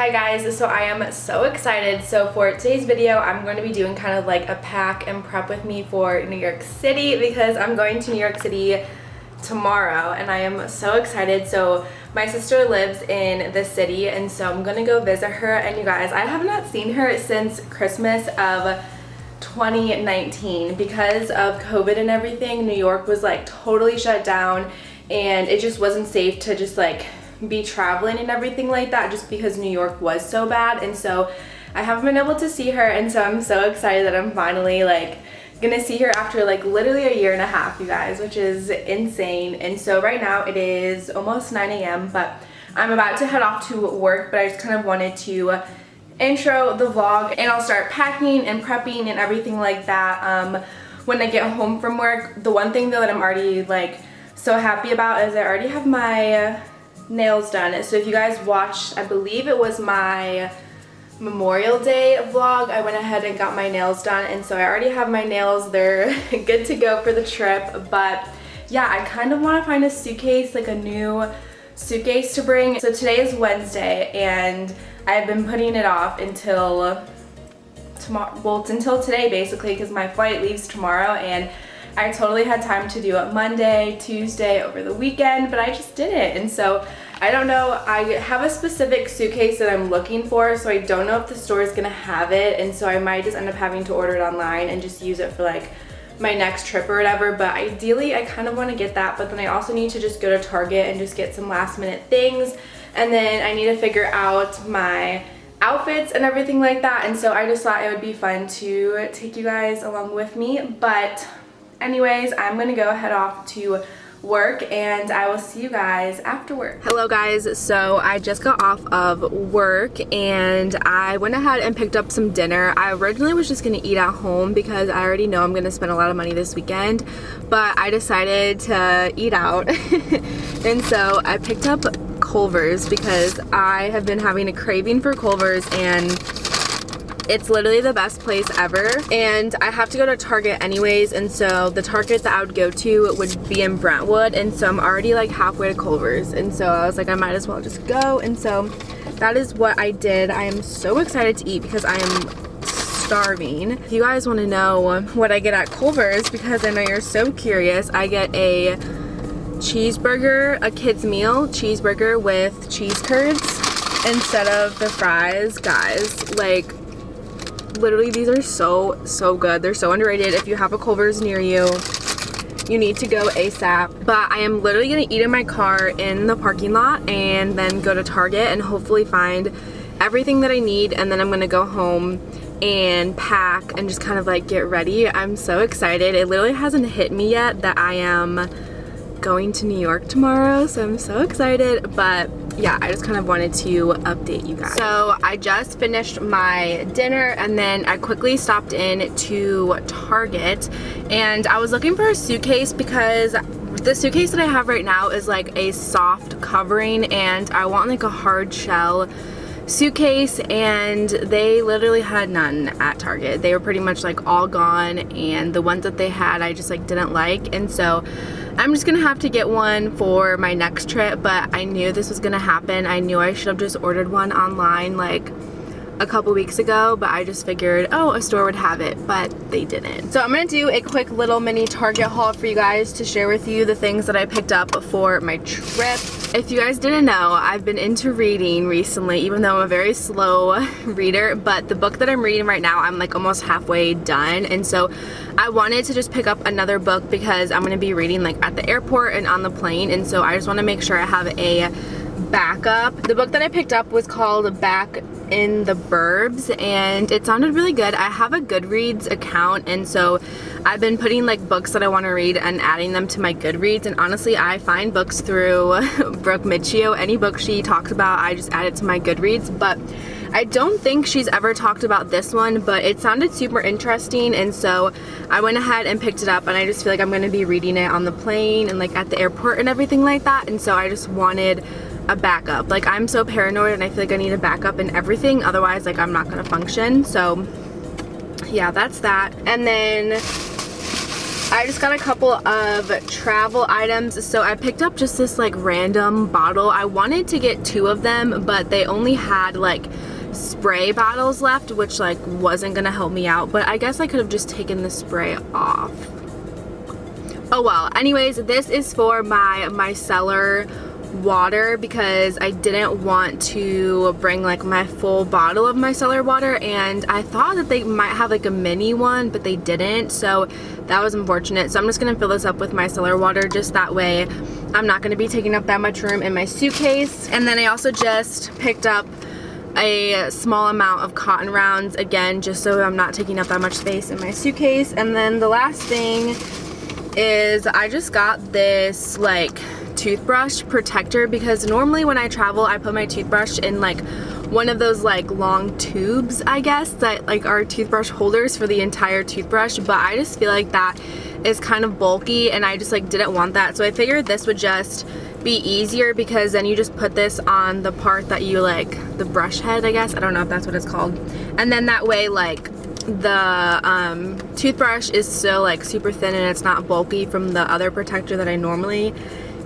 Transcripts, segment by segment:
Hi guys, so I am so excited. So for today's video, I'm going to be doing kind of like a pack and prep with me for New York City because I'm going to New York City tomorrow and I am so excited. So my sister lives in the city and so I'm going to go visit her, and you guys, I have not seen her since Christmas of 2019 because of COVID and everything. New York was like totally shut down and it just wasn't safe to just like be traveling and everything like that just because New York was so bad, and so I haven't been able to see her, and so I'm so excited that I'm finally like gonna see her after like literally a year and a half, you guys, which is insane. And so right now it is almost 9 a.m. but I'm about to head off to work, but I just kind of wanted to intro the vlog and I'll start packing and prepping and everything like that when I get home from work. The one thing though that I'm already like so happy about is I already have my nails done. So if you guys watched, I believe it was my Memorial Day vlog, I went ahead and got my nails done, and so I already have my nails. They're good to go for the trip. But yeah, I kind of want to find a suitcase, like a new suitcase to bring. So today is Wednesday and I've been putting it off until tomorrow. Well, it's until today basically because my flight leaves tomorrow, and I totally had time to do it Monday, Tuesday, over the weekend, but I just didn't. And so I don't know, I have a specific suitcase that I'm looking for, so I don't know if the store is gonna have it, and so I might just end up having to order it online and just use it for like my next trip or whatever. But ideally I kind of want to get that, but then I also need to just go to Target and just get some last minute things, and then I need to figure out my outfits and everything like that. And so I just thought it would be fun to take you guys along with me. But anyways, I'm gonna go head off to work and I will see you guys after work. Hello guys, so I just got off of work and I went ahead and picked up some dinner. I originally was just gonna eat at home because I already know I'm gonna spend a lot of money this weekend, but I decided to eat out and so I picked up Culver's because I have been having a craving for Culver's and it's literally the best place ever, and I have to go to Target anyways, and so the Target that I would go to would be in Brentwood, and so I'm already like halfway to Culver's, and so I was like I might as well just go, and so that is what I did. I am so excited to eat because I am starving. If you guys want to know what I get at Culver's, because I know you're so curious, I get a cheeseburger, a kid's meal cheeseburger with cheese curds instead of the fries. Guys, like literally these are so good. They're so underrated. If you have a Culver's near you, you need to go ASAP. But I am literally gonna eat in my car in the parking lot and then go to Target and hopefully find everything that I need, and then I'm gonna go home and pack and just kind of like get ready. I'm so excited. It literally hasn't hit me yet that I am going to New York tomorrow, so I'm so excited. But yeah, I just kind of wanted to update you guys. So I just finished my dinner and then I quickly stopped in to Target, and I was looking for a suitcase because the suitcase that I have right now is like a soft covering and I want like a hard shell suitcase, and they literally had none at Target. They were pretty much like all gone, and the ones that they had I just like didn't like, and so I'm just gonna have to get one for my next trip. But I knew this was gonna happen. I knew I should have just ordered one online like a couple weeks ago, but I just figured, oh, a store would have it, but they didn't. So I'm gonna do a quick little mini Target haul for you guys to share with you the things that I picked up for my trip. If you guys didn't know, I've been into reading recently, even though I'm a very slow reader, but the book that I'm reading right now, I'm like almost halfway done, and so I wanted to just pick up another book because I'm gonna be reading like at the airport and on the plane, and so I just wanna make sure I have a backup. The book that I picked up was called Back in the Burbs, and it sounded really good. I have a Goodreads account, and so I've been putting like books that I want to read and adding them to my Goodreads, and honestly I find books through Brooke Michio. Any book she talks about I just add it to my Goodreads, but I don't think she's ever talked about this one, but it sounded super interesting, and so I went ahead and picked it up, and I just feel like I'm going to be reading it on the plane and like at the airport and everything like that, and so I just wanted a backup. Like I'm so paranoid and I feel like I need a backup in everything, otherwise like I'm not gonna function. So yeah, that's that. And then I just got a couple of travel items. So I picked up just this like random bottle. I wanted to get 2 of them, but they only had like spray bottles left, which like wasn't gonna help me out, but I guess I could have just taken the spray off. Oh well. Anyways, this is for my micellar water because I didn't want to bring like my full bottle of micellar water, and I thought that they might have like a mini one, but they didn't, so that was unfortunate. So I'm just gonna fill this up with micellar water, just that way I'm not gonna be taking up that much room in my suitcase. And then I also just picked up a small amount of cotton rounds, again just so I'm not taking up that much space in my suitcase. And then the last thing is I just got this like toothbrush protector, because normally when I travel I put my toothbrush in like one of those like long tubes, I guess, that like are toothbrush holders for the entire toothbrush, but I just feel like that is kind of bulky and I just like didn't want that. So I figured this would just be easier, because then you just put this on the part that you like, the brush head, I guess, I don't know if that's what it's called, and then that way like the toothbrush is still like super thin and it's not bulky from the other protector that I normally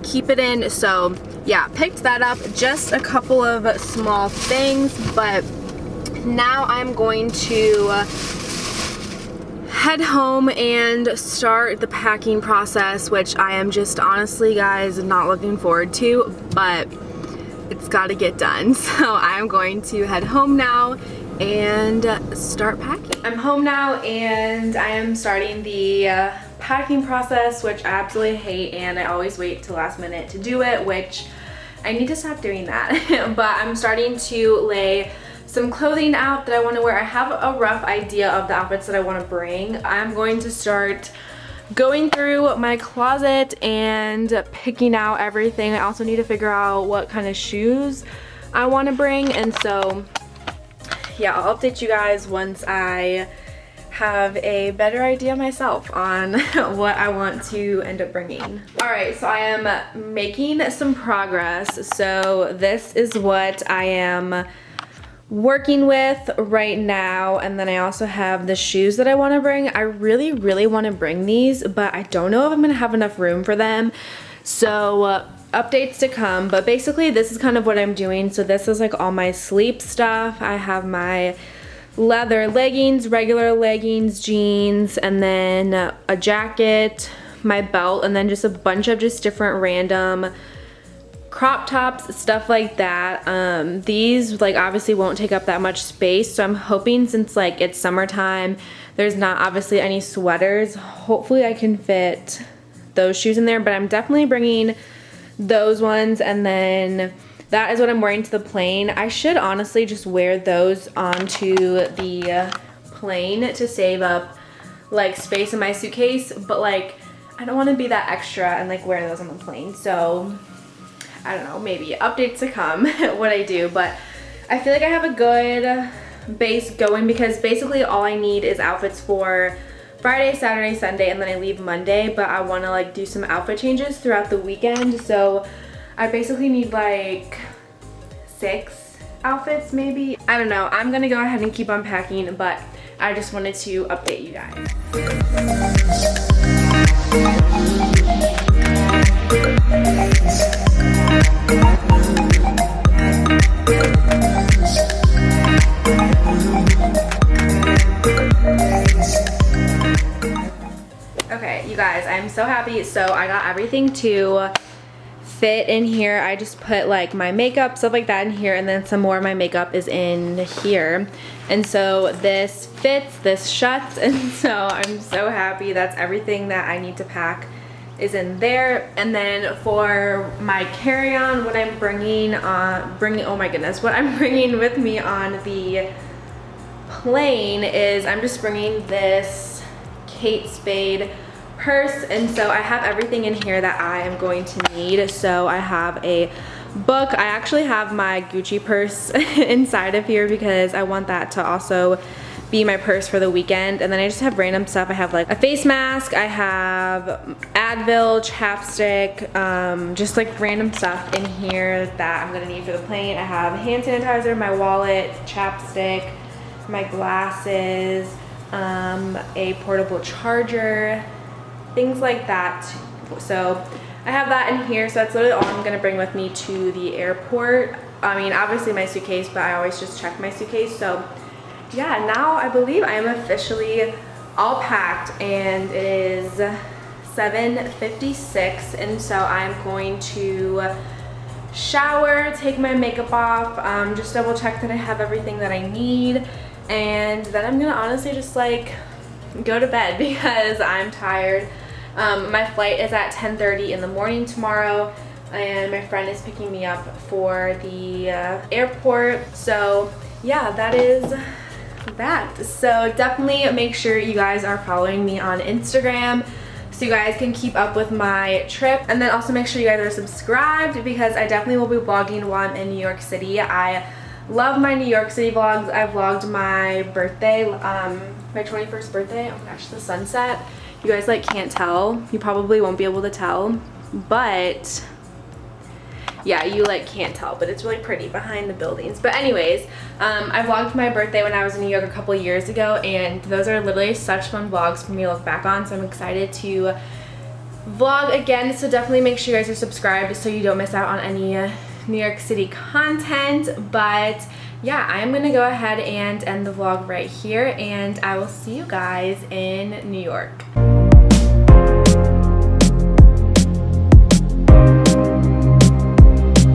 keep it in. So yeah, picked that up, just a couple of small things, but now I'm going to head home and start the packing process, which I am just honestly, guys, not looking forward to, but it's got to get done. So I'm going to head home now and start packing. I'm home now and I am starting the packing process, which I absolutely hate, and I always wait till last minute to do it, which I need to stop doing that. But I'm starting to lay some clothing out that I want to wear. I have a rough idea of the outfits that I want to bring. I'm going to start going through my closet and picking out everything. I also need to figure out what kind of shoes I want to bring, and so yeah, I'll update you guys once I have a better idea myself on what I want to end up bringing. Alright, so I am making some progress. So this is what I am working with right now, and then I also have the shoes that I want to bring. I really want to bring these, but I don't know if I'm gonna have enough room for them, so updates to come. But basically this is kind of what I'm doing. So this is like all my sleep stuff. I have my leather leggings, regular leggings, jeans, and then a jacket, my belt, and then just a bunch of just different random crop tops, stuff like that. These like obviously won't take up that much space, so I'm hoping, since like it's summertime, there's not obviously any sweaters, hopefully I can fit those shoes in there. But I'm definitely bringing those ones, and then that is what I'm wearing to the plane. I should honestly just wear those onto the plane to save up like space in my suitcase, but like I don't want to be that extra and like wear those on the plane. So I don't know, maybe updates to come what I do, but I feel like I have a good base going, because basically all I need is outfits for Friday, Saturday, Sunday, and then I leave Monday, but I want to like do some outfit changes throughout the weekend. So I basically need like 6 outfits maybe. I don't know. I'm gonna go ahead and keep unpacking, but I just wanted to update you guys. Okay, you guys, I'm so happy. So I got everything to fit in here. I just put like my makeup, stuff like that in here, and then some more of my makeup is in here. And so this fits, this shuts, and so I'm so happy. That's everything that I need to pack is in there. And then for my carry-on, what I'm bringing oh my goodness, what I'm bringing with me on the plane is I'm just bringing this Kate Spade purse, and so I have everything in here that I am going to need. So I have a book. I actually have my Gucci purse inside of here because I want that to also be my purse for the weekend. And then I just have random stuff. I have like a face mask, I have Advil, chapstick, just like random stuff in here that I'm gonna need for the plane. I have hand sanitizer, my wallet, chapstick, my glasses, a portable charger, things like that. So I have that in here, so that's literally all I'm gonna bring with me to the airport. I mean, obviously my suitcase, but I always just check my suitcase. So yeah, now I believe I am officially all packed, and it is 7:56, and so I'm going to shower, take my makeup off, just double check that I have everything that I need, and then I'm gonna honestly just like go to bed because I'm tired. My flight is at 10:30 in the morning tomorrow, and my friend is picking me up for the airport. So yeah, that is that. So definitely make sure you guys are following me on Instagram so you guys can keep up with my trip, and then also make sure you guys are subscribed because I definitely will be vlogging while I'm in New York City. I love my New York City vlogs. I vlogged my birthday, my 21st birthday. Oh my gosh, the sunset. You guys like can't tell. You probably won't be able to tell, but yeah, you like can't tell, but it's really pretty behind the buildings. But anyways, I vlogged my birthday when I was in New York a couple years ago, and those are literally such fun vlogs for me to look back on, so I'm excited to vlog again. So definitely make sure you guys are subscribed so you don't miss out on any New York City content. But yeah, I'm gonna go ahead and end the vlog right here, and I will see you guys in New York.